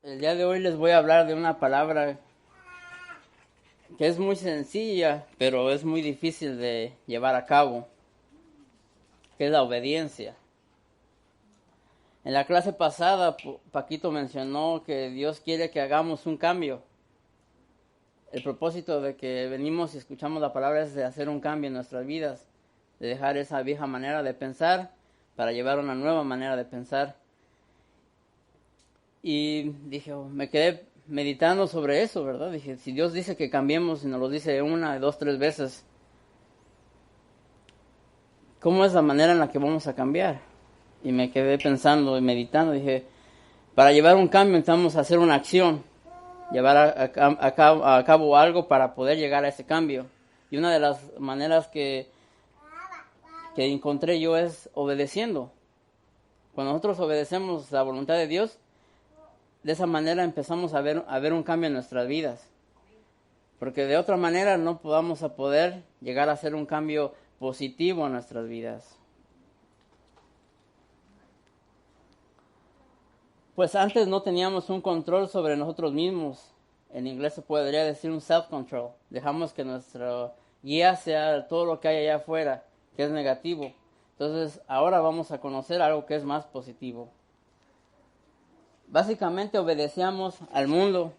El día de hoy les voy a hablar de una palabra que es muy sencilla, pero es muy difícil de llevar a cabo, que es la obediencia. En la clase pasada, Paquito mencionó que Dios quiere que hagamos un cambio. El propósito de que venimos y escuchamos la palabra es de hacer un cambio en nuestras vidas, de dejar esa vieja manera de pensar para llevar una nueva manera de pensar. Y dije, me quedé meditando sobre eso, ¿verdad? Dije, si Dios dice que cambiemos y nos lo dice una, dos, tres veces, ¿cómo es la manera en la que vamos a cambiar? Y me quedé pensando y meditando. Dije, para llevar un cambio necesitamos hacer una acción, llevar a cabo algo para poder llegar a ese cambio. Y una de las maneras que encontré yo es obedeciendo. Cuando nosotros obedecemos la voluntad de Dios, de esa manera empezamos a ver un cambio en nuestras vidas. Porque de otra manera no vamos a poder llegar a hacer un cambio positivo en nuestras vidas. Pues antes no teníamos un control sobre nosotros mismos. En inglés se podría decir un self-control. Dejamos que nuestra guía sea todo lo que hay allá afuera, que es negativo. Entonces ahora vamos a conocer algo que es más positivo. Básicamente obedecíamos al mundo.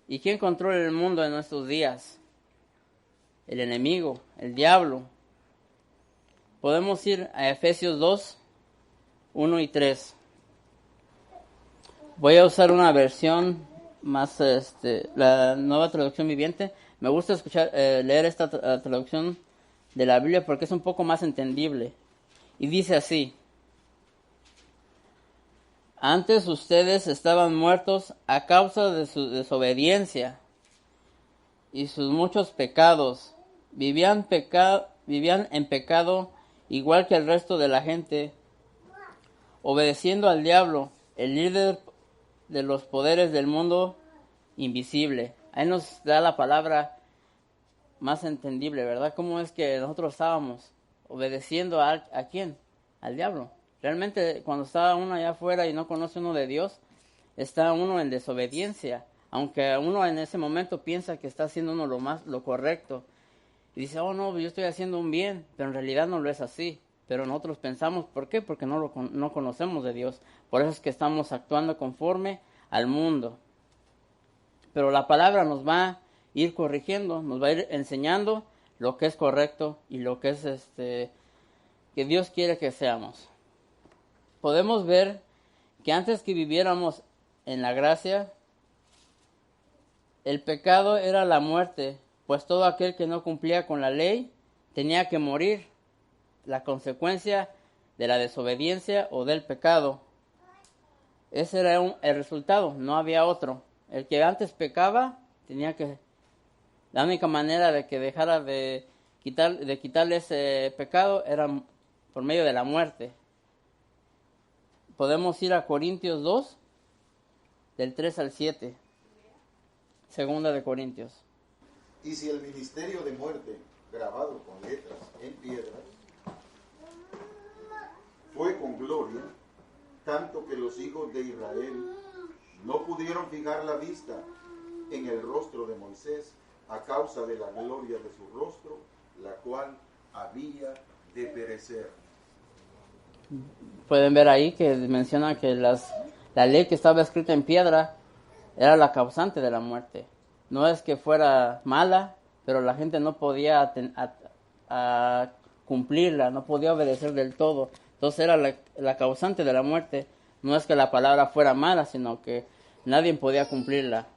¿Y quién controla el mundo en nuestros días? El enemigo, el diablo. Podemos ir a Efesios 2, 1 y 3. Voy a usar una versión más, la nueva traducción viviente. Me gusta leer esta traducción de la Biblia porque es un poco más entendible. Y dice así: antes ustedes estaban muertos a causa de su desobediencia y sus muchos pecados. Vivían en pecado igual que el resto de la gente, obedeciendo al diablo, el líder de los poderes del mundo invisible. Ahí nos da la palabra más entendible, ¿verdad? ¿Cómo es que nosotros estábamos obedeciendo a quién? Al diablo. Realmente cuando está uno allá afuera y no conoce uno de Dios, está uno en desobediencia, aunque uno en ese momento piensa que está haciendo uno lo correcto y dice, oh no, yo estoy haciendo un bien, pero en realidad no lo es así. Pero nosotros pensamos, ¿por qué? Porque no conocemos de Dios. Por eso es que estamos actuando conforme al mundo. Pero la palabra nos va a ir corrigiendo, nos va a ir enseñando lo que es correcto y lo que es que Dios quiere que seamos. Podemos ver que antes que viviéramos en la gracia, el pecado era la muerte, pues todo aquel que no cumplía con la ley tenía que morir. La consecuencia de la desobediencia o del pecado. Ese era el resultado, no había otro. El que antes pecaba la única manera de que dejara de quitarle ese pecado era por medio de la muerte. Podemos ir a Corintios 2, del 3 al 7. Segunda de Corintios. Y si el ministerio de muerte, grabado con letras en piedras, fue con gloria, tanto que los hijos de Israel no pudieron fijar la vista en el rostro de Moisés a causa de la gloria de su rostro, la cual había de perecer. Pueden ver ahí que menciona que la ley que estaba escrita en piedra era la causante de la muerte. No es que fuera mala, pero la gente no podía cumplirla, no podía obedecer del todo. Entonces era la causante de la muerte. No es que la palabra fuera mala, sino que nadie podía cumplirla.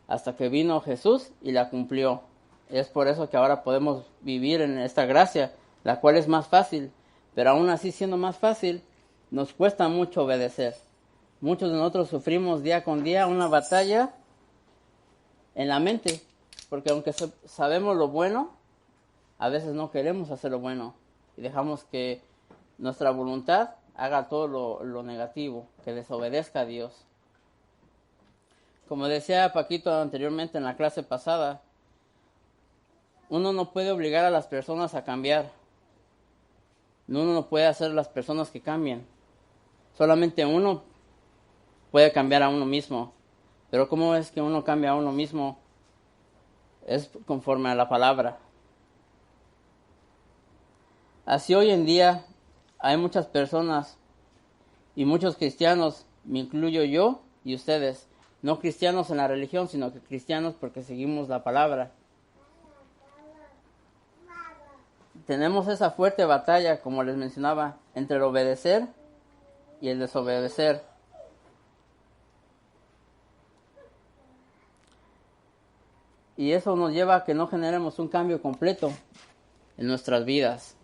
Hasta que vino Jesús y la cumplió. Es por eso que ahora podemos vivir en esta gracia, la cual es más fácil. Pero aún así, siendo más fácil, nos cuesta mucho obedecer. Muchos de nosotros sufrimos día con día una batalla en la mente. Porque aunque sabemos lo bueno, a veces no queremos hacer lo bueno. Y dejamos que nuestra voluntad haga todo lo negativo, que desobedezca a Dios. Como decía Paquito anteriormente en la clase pasada, uno no puede obligar a las personas a cambiar. Uno no puede hacer las personas que cambien. Solamente uno puede cambiar a uno mismo. Pero ¿cómo es que uno cambia a uno mismo? Es conforme a la palabra. Así hoy en día hay muchas personas y muchos cristianos, me incluyo yo y ustedes, no cristianos en la religión, sino que cristianos porque seguimos la palabra. Tenemos esa fuerte batalla, como les mencionaba, entre el obedecer y el desobedecer. Y eso nos lleva a que no generemos un cambio completo en nuestras vidas.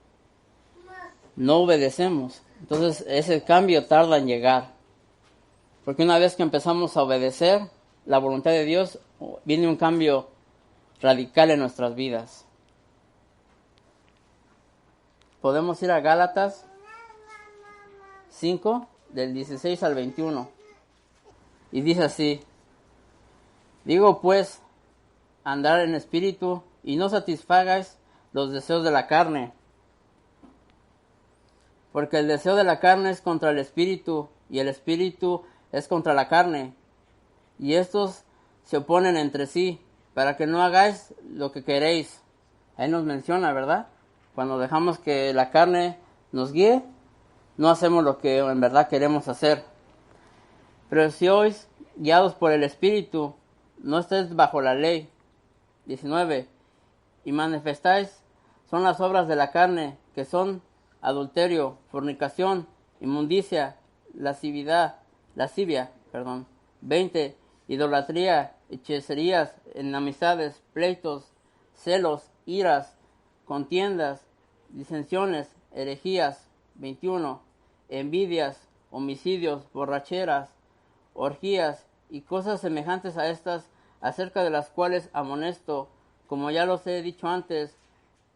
No obedecemos. Entonces ese cambio tarda en llegar. Porque una vez que empezamos a obedecer la voluntad de Dios, viene un cambio radical en nuestras vidas. Podemos ir a Gálatas 5, del 16 al 21. Y dice así: digo pues, andar en espíritu y no satisfagáis los deseos de la carne. Porque el deseo de la carne es contra el espíritu y el espíritu es contra la carne. Y estos se oponen entre sí para que no hagáis lo que queréis. Ahí nos menciona, ¿verdad? Cuando dejamos que la carne nos guíe, no hacemos lo que en verdad queremos hacer. Pero si sois guiados por el Espíritu, no estéis bajo la ley. 19. Y manifestáis son las obras de la carne, que son adulterio, fornicación, inmundicia, lascivia. 20. Idolatría, hechicerías, enemistades, pleitos, celos, iras, contiendas, disensiones, herejías. 21. Envidias, homicidios, borracheras, orgías y cosas semejantes a estas, acerca de las cuales amonesto, como ya los he dicho antes,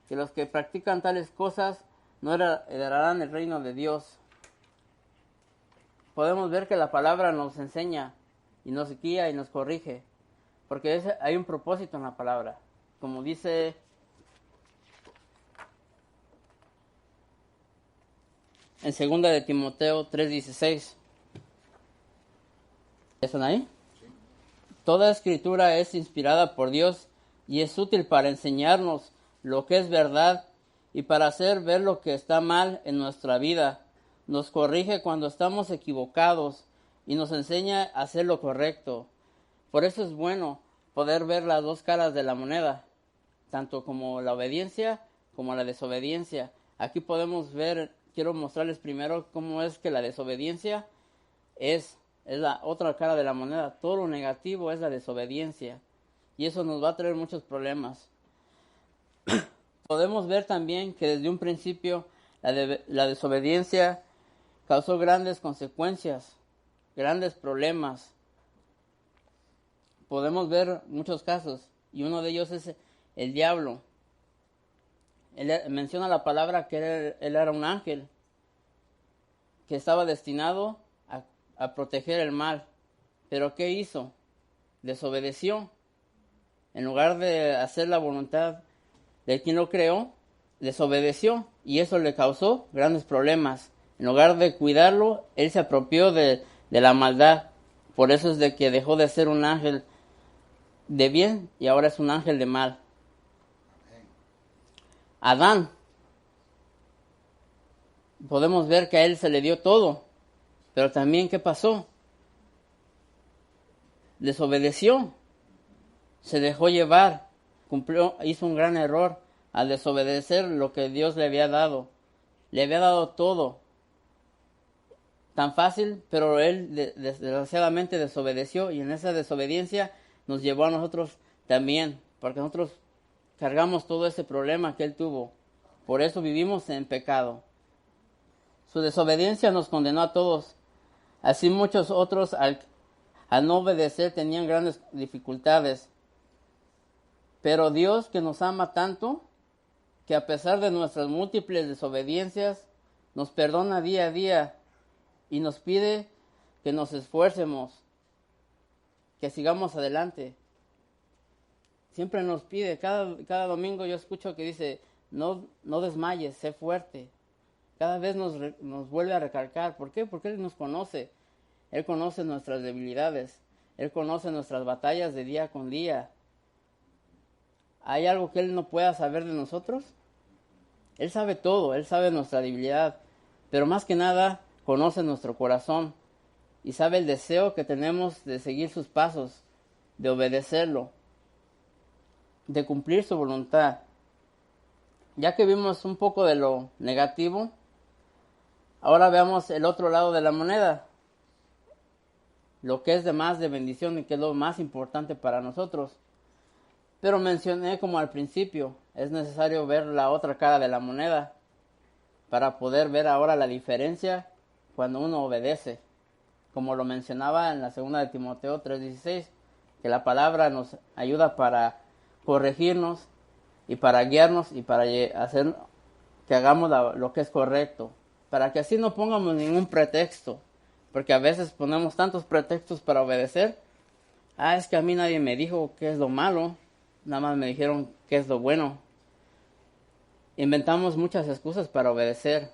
que los que practican tales cosas no heredarán el reino de Dios. Podemos ver que la palabra nos enseña y nos guía y nos corrige, porque hay un propósito en la palabra. Como dice en 2 de Timoteo 3:16. ¿Están ahí? Sí. Toda escritura es inspirada por Dios y es útil para enseñarnos lo que es verdad y para hacer ver lo que está mal en nuestra vida. Nos corrige cuando estamos equivocados y nos enseña a hacer lo correcto. Por eso es bueno poder ver las dos caras de la moneda, tanto como la obediencia como la desobediencia. Aquí podemos ver, quiero mostrarles primero cómo es que la desobediencia es la otra cara de la moneda. Todo lo negativo es la desobediencia y eso nos va a traer muchos problemas. Podemos ver también que desde un principio la desobediencia causó grandes consecuencias, grandes problemas. Podemos ver muchos casos y uno de ellos es el diablo. Él menciona la palabra que él era un ángel que estaba destinado a proteger el mal. Pero ¿qué hizo? Desobedeció. En lugar de hacer la voluntad de quien lo creó, desobedeció y eso le causó grandes problemas. En lugar de cuidarlo, él se apropió de la maldad. Por eso es de que dejó de ser un ángel de bien y ahora es un ángel de mal. Adán, podemos ver que a él se le dio todo, pero también ¿qué pasó? Desobedeció, se dejó llevar, hizo un gran error al desobedecer lo que Dios le había dado. Le había dado todo, tan fácil, pero él desgraciadamente desobedeció y en esa desobediencia nos llevó a nosotros también, porque nosotros cargamos todo ese problema que él tuvo. Por eso vivimos en pecado. Su desobediencia nos condenó a todos. Así muchos otros al no obedecer tenían grandes dificultades. Pero Dios, que nos ama tanto, que a pesar de nuestras múltiples desobediencias, nos perdona día a día y nos pide que nos esfuercemos, que sigamos adelante. Siempre nos pide, cada domingo yo escucho que dice, no desmayes, sé fuerte. Cada vez nos vuelve a recalcar. ¿Por qué? Porque Él nos conoce. Él conoce nuestras debilidades. Él conoce nuestras batallas de día con día. ¿Hay algo que Él no pueda saber de nosotros? Él sabe todo, Él sabe nuestra debilidad, pero más que nada conoce nuestro corazón y sabe el deseo que tenemos de seguir sus pasos, de obedecerlo, de cumplir su voluntad. Ya que vimos un poco de lo negativo, ahora veamos el otro lado de la moneda, lo que es de más de bendición y que es lo más importante para nosotros. Pero mencioné como al principio, es necesario ver la otra cara de la moneda para poder ver ahora la diferencia cuando uno obedece. Como lo mencionaba en la segunda de Timoteo 3:16, que la palabra nos ayuda para corregirnos y para guiarnos y para hacer que hagamos lo que es correcto, para que así no pongamos ningún pretexto, porque a veces ponemos tantos pretextos para obedecer. Es que a mí nadie me dijo qué es lo malo, nada más me dijeron qué es lo bueno. Inventamos muchas excusas para obedecer.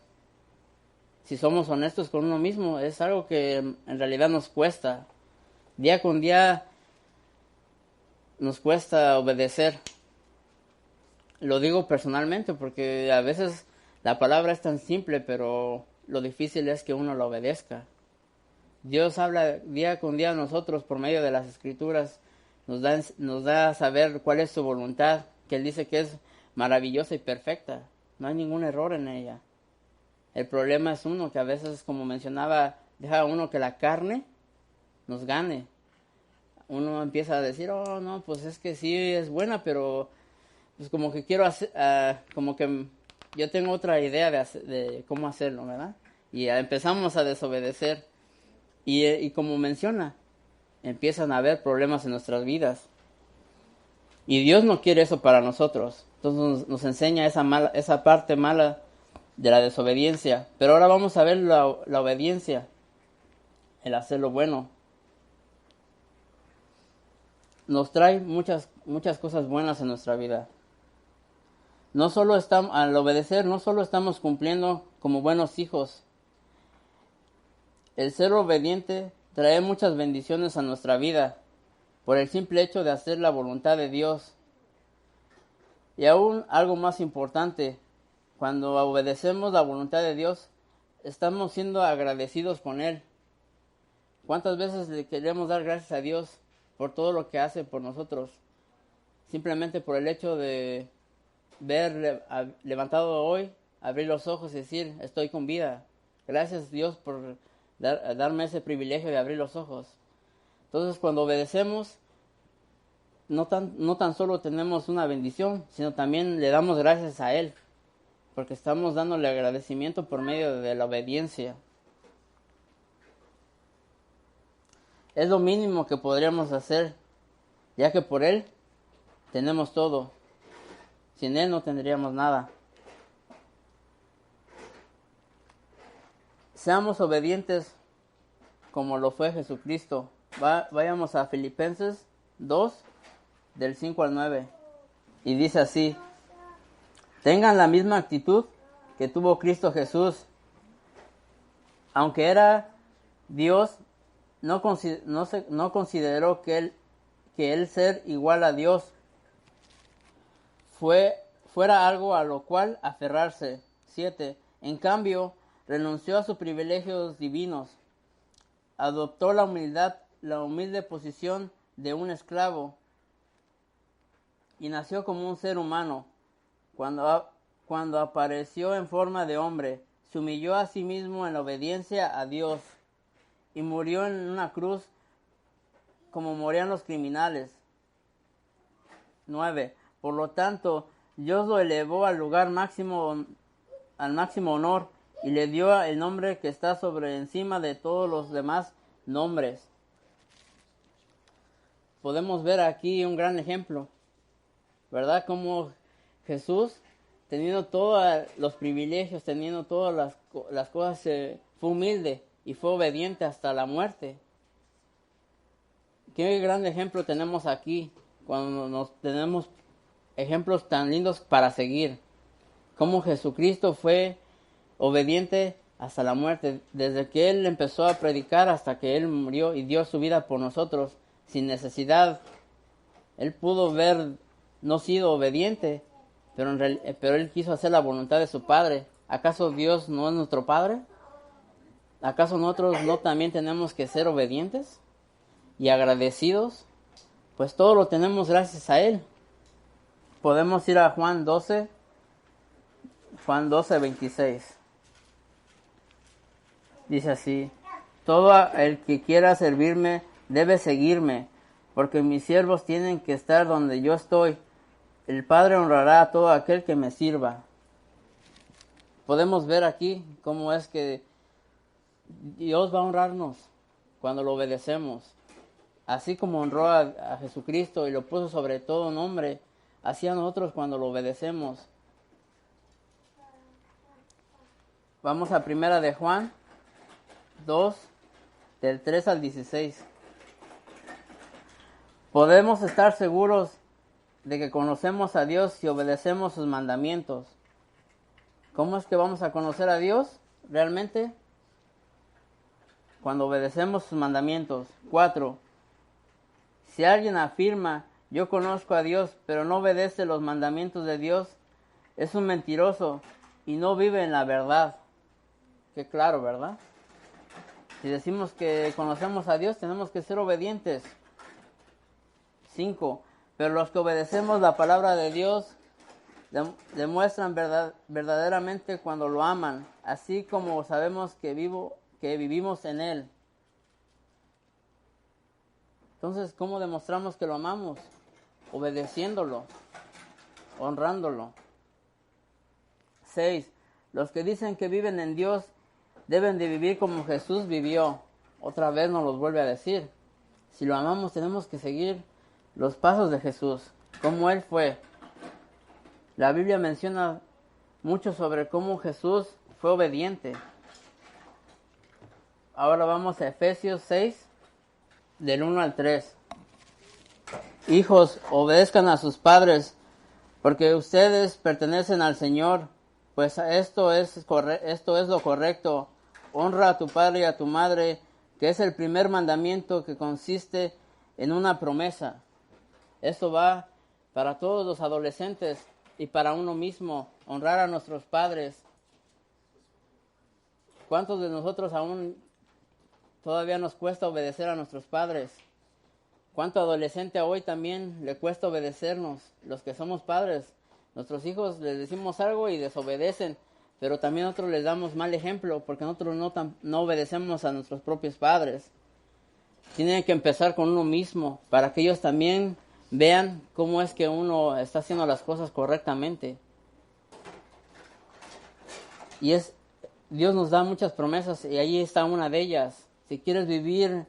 Si somos honestos con uno mismo, es algo que en realidad nos cuesta. Día con día nos cuesta obedecer. Lo digo personalmente porque a veces la palabra es tan simple, pero lo difícil es que uno la obedezca. Dios habla día con día a nosotros por medio de las Escrituras. Nos da a saber cuál es su voluntad, que Él dice que es maravillosa y perfecta. No hay ningún error en ella. El problema es uno que a veces, como mencionaba, deja uno que la carne nos gane. Uno empieza a decir, oh no, pues es que sí es buena, pero pues como que quiero hacer, como que yo tengo otra idea de cómo hacerlo, ¿verdad? Y empezamos a desobedecer. Y como menciona, empiezan a haber problemas en nuestras vidas. Y Dios no quiere eso para nosotros. Entonces nos enseña esa parte mala de la desobediencia. Pero ahora vamos a ver la obediencia, el hacer lo bueno. Nos trae muchas cosas buenas en nuestra vida. Al obedecer, no solo estamos cumpliendo como buenos hijos. El ser obediente trae muchas bendiciones a nuestra vida por el simple hecho de hacer la voluntad de Dios. Y aún algo más importante, cuando obedecemos la voluntad de Dios, estamos siendo agradecidos con Él. ¿Cuántas veces le queremos dar gracias a Dios por todo lo que hace por nosotros? Simplemente por el hecho de ver levantado hoy, abrir los ojos y decir, estoy con vida. Gracias Dios por darme ese privilegio de abrir los ojos. Entonces cuando obedecemos, no tan solo tenemos una bendición, sino también le damos gracias a Él, porque estamos dándole agradecimiento por medio de la obediencia. Es lo mínimo que podríamos hacer, ya que por Él tenemos todo. Sin Él no tendríamos nada. Seamos obedientes como lo fue Jesucristo. Vayamos a Filipenses 2, del 5 al 9. Y dice así: tengan la misma actitud que tuvo Cristo Jesús. Aunque era Dios, no consideró que el ser igual a Dios fuera algo a lo cual aferrarse. 7. En cambio, renunció a sus privilegios divinos. Adoptó la humilde posición de un esclavo y nació como un ser humano. Cuando apareció en forma de hombre, se humilló a sí mismo en obediencia a Dios y murió en una cruz como morían los criminales. 9. Por lo tanto, Dios lo elevó al máximo honor y le dio el nombre que está sobre encima de todos los demás nombres. Podemos ver aquí un gran ejemplo, ¿verdad? Como Jesús, teniendo todos los privilegios, teniendo todas las cosas, fue humilde y fue obediente hasta la muerte. Qué gran ejemplo tenemos aquí, cuando tenemos ejemplos tan lindos para seguir. Como Jesucristo fue obediente hasta la muerte, desde que Él empezó a predicar hasta que Él murió y dio su vida por nosotros. sin necesidad. Él pudo haber no sido obediente, pero él quiso hacer la voluntad de su Padre. ¿Acaso Dios no es nuestro Padre? ¿Acaso nosotros no también tenemos que ser obedientes y agradecidos? Pues todo lo tenemos gracias a Él. Podemos ir a Juan 12, 26. Dice así: todo el que quiera servirme debe seguirme, porque mis siervos tienen que estar donde yo estoy. El Padre honrará a todo aquel que me sirva. Podemos ver aquí cómo es que Dios va a honrarnos cuando lo obedecemos. Así como honró a Jesucristo y lo puso sobre todo nombre, así a nosotros cuando lo obedecemos. Vamos a primera de Juan 2, del 3 al 16. Podemos estar seguros de que conocemos a Dios si obedecemos sus mandamientos. ¿Cómo es que vamos a conocer a Dios realmente? Cuando obedecemos sus mandamientos. 4. Si alguien afirma, yo conozco a Dios, pero no obedece los mandamientos de Dios, es un mentiroso y no vive en la verdad. Qué claro, ¿verdad? Si decimos que conocemos a Dios, tenemos que ser obedientes. 5. Pero los que obedecemos la palabra de Dios demuestran verdaderamente cuando lo aman, así como sabemos que vivimos en Él. Entonces, ¿cómo demostramos que lo amamos? Obedeciéndolo, honrándolo. 6. Los que dicen que viven en Dios deben de vivir como Jesús vivió. Otra vez nos los vuelve a decir. Si lo amamos, tenemos que seguir los pasos de Jesús, como Él fue. La Biblia menciona mucho sobre cómo Jesús fue obediente. Ahora vamos a Efesios 6, del 1 al 3. Hijos, obedezcan a sus padres, porque ustedes pertenecen al Señor, pues esto es lo correcto. Honra a tu padre y a tu madre, que es el primer mandamiento que consiste en una promesa. Esto va para todos los adolescentes y para uno mismo, honrar a nuestros padres. ¿Cuántos de nosotros aún todavía nos cuesta obedecer a nuestros padres? ¿Cuánto adolescente hoy también le cuesta obedecernos? Los que somos padres, nuestros hijos les decimos algo y desobedecen, pero también nosotros les damos mal ejemplo porque nosotros no obedecemos a nuestros propios padres. Tienen que empezar con uno mismo para que ellos también vean cómo es que uno está haciendo las cosas correctamente. Y Dios nos da muchas promesas y ahí está una de ellas. Si quieres vivir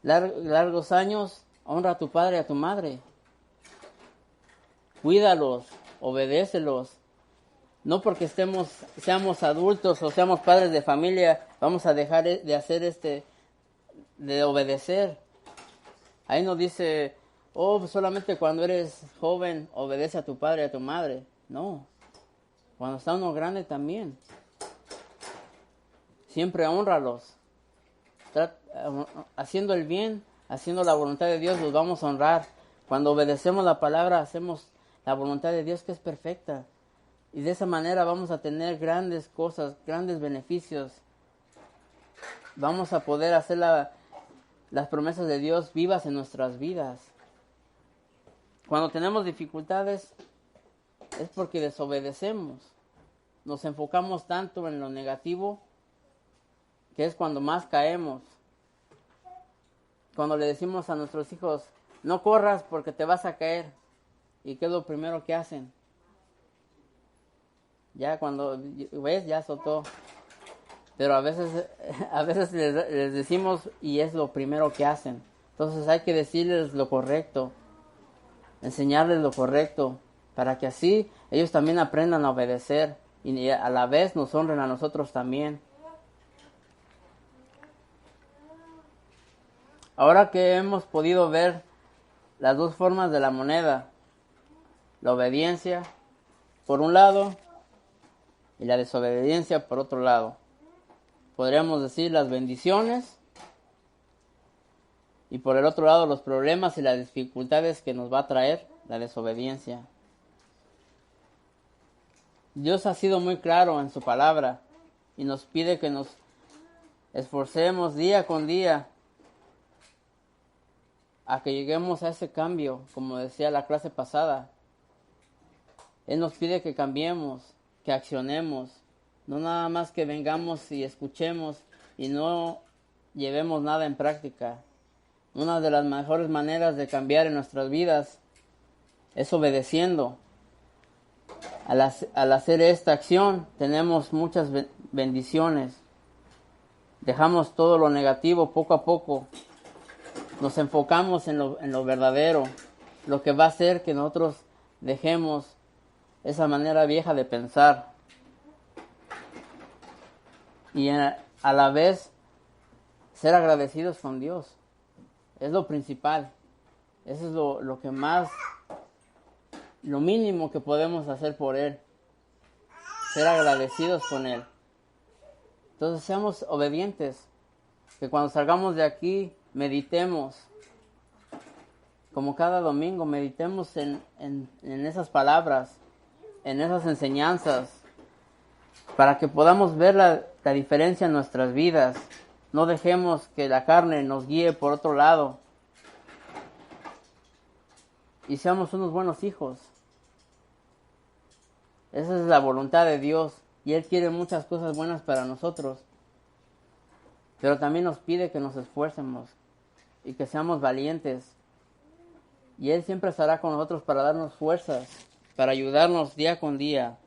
largos años, honra a tu padre y a tu madre. Cuídalos, obedécelos. No porque seamos adultos o seamos padres de familia, vamos a dejar de hacer de obedecer. Ahí nos dice, solamente cuando eres joven obedece a tu padre y a tu madre. No, cuando está uno grande también. Siempre hónralos. Haciendo el bien, haciendo la voluntad de Dios, los vamos a honrar. Cuando obedecemos la palabra, hacemos la voluntad de Dios que es perfecta. Y de esa manera vamos a tener grandes cosas, grandes beneficios. Vamos a poder hacer las promesas de Dios vivas en nuestras vidas. Cuando tenemos dificultades es porque desobedecemos. Nos enfocamos tanto en lo negativo que es cuando más caemos. Cuando le decimos a nuestros hijos, no corras porque te vas a caer. ¿Y qué es lo primero que hacen? Ya cuando ves, ya soltó. Pero a veces les decimos y es lo primero que hacen. Entonces hay que decirles lo correcto, enseñarles lo correcto, para que así ellos también aprendan a obedecer y a la vez nos honren a nosotros también. Ahora que hemos podido ver las dos formas de la moneda, la obediencia por un lado y la desobediencia por otro lado, podríamos decir las bendiciones Y por el otro lado, los problemas y las dificultades que nos va a traer la desobediencia. Dios ha sido muy claro en su palabra y nos pide que nos esforcemos día con día a que lleguemos a ese cambio, como decía la clase pasada. Él nos pide que cambiemos, que accionemos, no nada más que vengamos y escuchemos y no llevemos nada en práctica. Una de las mejores maneras de cambiar en nuestras vidas es obedeciendo. Al hacer esta acción tenemos muchas bendiciones. Dejamos todo lo negativo poco a poco. Nos enfocamos en lo verdadero, lo que va a hacer que nosotros dejemos esa manera vieja de pensar. Y a la vez ser agradecidos con Dios. Es lo principal. Eso es lo que más, lo mínimo que podemos hacer por Él. Ser agradecidos con Él. Entonces seamos obedientes. Que cuando salgamos de aquí, meditemos. Como cada domingo, meditemos en esas palabras, en esas enseñanzas. Para que podamos ver la diferencia en nuestras vidas. No dejemos que la carne nos guíe por otro lado. Y seamos unos buenos hijos. Esa es la voluntad de Dios. Y Él quiere muchas cosas buenas para nosotros. Pero también nos pide que nos esfuercemos. Y que seamos valientes. Y Él siempre estará con nosotros para darnos fuerzas. Para ayudarnos día con día.